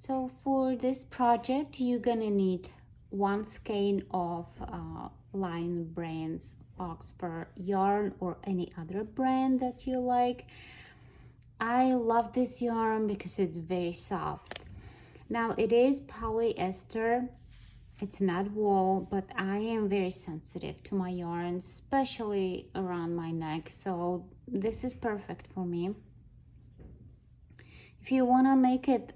So for this project, you're gonna need one skein of Lion Brand's Oxford yarn or any other brand that you like. I love this yarn because it's very soft. Now it is polyester, it's not wool, but I am very sensitive to my yarns, especially around my neck, so this is perfect for me. If you want to make it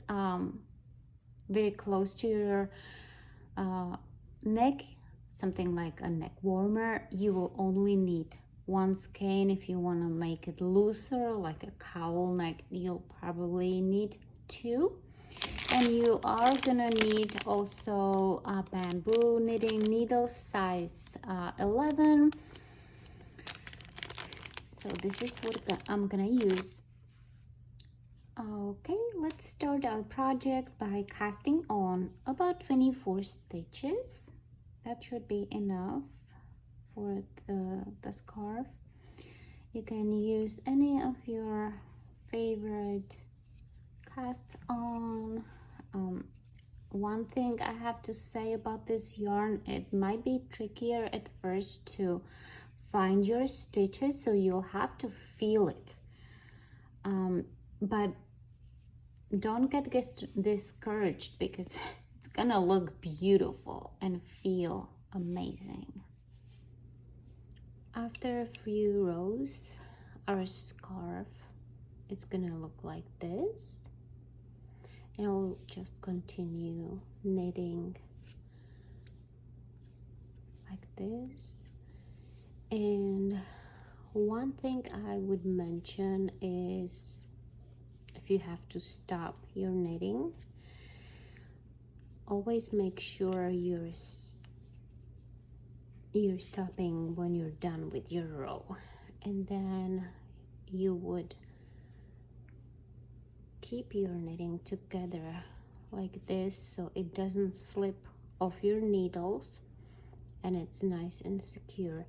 very close to your neck, something like a neck warmer, you will only need one skein. If you want to make it looser, like a cowl neck, you'll probably need two. And you are gonna need also a bamboo knitting needle size 11. So this is what I'm gonna use. Okay, let's start our project by casting on about 24 stitches. That should be enough for the scarf. You can use any of your favorite cast on. One thing I have to say about this yarn, it might be trickier at first to find your stitches, so you'll have to feel it, but don't get discouraged because it's gonna look beautiful and feel amazing. After a few rows, our scarf, it's gonna look like this. And I'll just continue knitting like this. And one thing I would mention is if you have to stop your knitting, always make sure you're stopping when you're done with your row, and then you would keep your knitting together like this so it doesn't slip off your needles and it's nice and secure,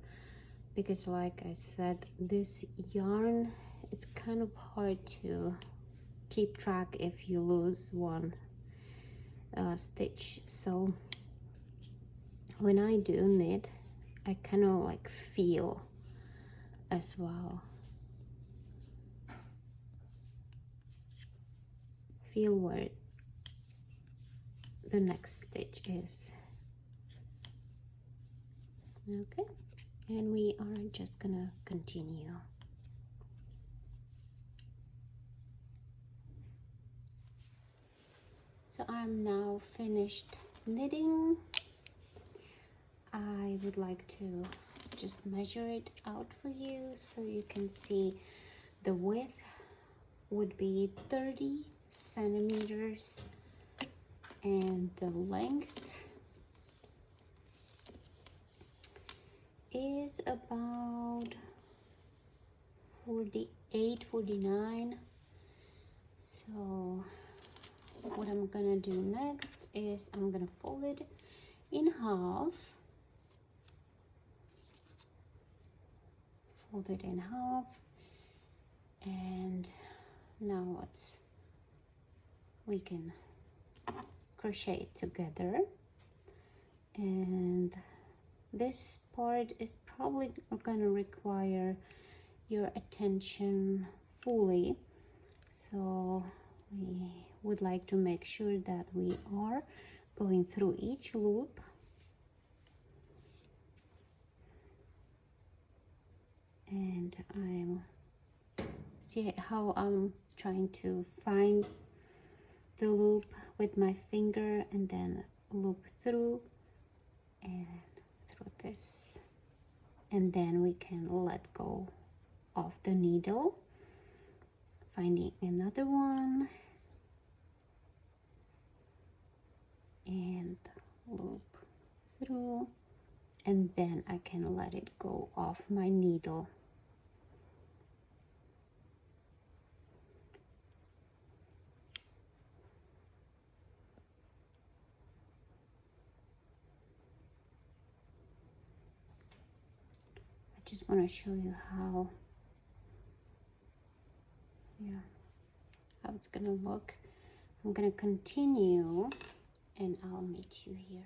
because like I said, this yarn, it's kind of hard to keep track if you lose one stitch. So when I do knit, I kind of like feel as well. Feel where the next stitch is. Okay, and we are just gonna continue. So I'm now finished knitting. I would like to just measure it out for you so you can see the width would be 30 centimeters and the length is about 49. So what I'm gonna do next is I'm gonna fold it in half, and now we can crochet it together. And this part is probably going to require your attention fully, so we would like to make sure that we are going through each loop. And see how I'm trying to find the loop with my finger and then loop through and through this, and then we can let go of the needle, finding another one and loop through, and then I can let it go off my needle. I just want to show you how it's gonna look I'm gonna continue and I'll meet you here.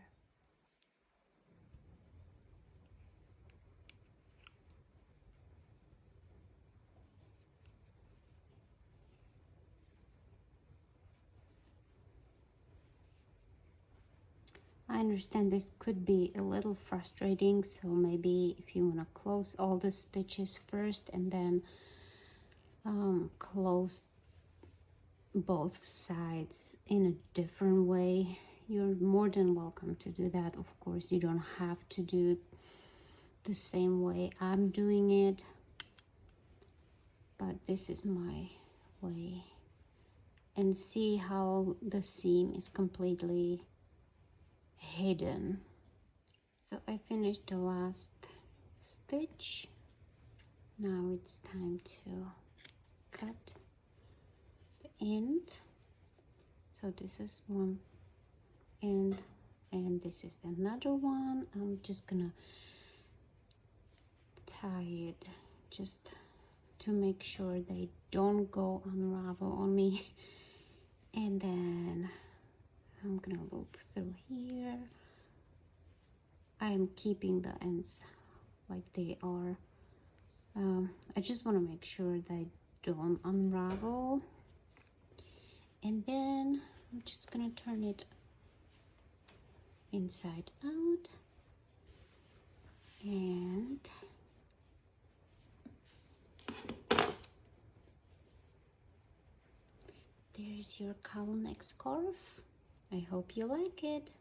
I understand this could be a little frustrating, so maybe if you want to close all the stitches first and then close both sides in a different way, you're more than welcome to do that. Of course, you don't have to do it the same way I'm doing it, but this is my way. And see how the seam is completely hidden. So I finished the last stitch. Now it's time to cut the end. So this is one end and this is another one. I'm just gonna tie it just to make sure they don't go unravel on me. And then I'm gonna loop through here. I am keeping the ends like they are. I just want to make sure they don't unravel. And then I'm just gonna turn it inside out. And there's your cowl neck scarf. I hope you like it.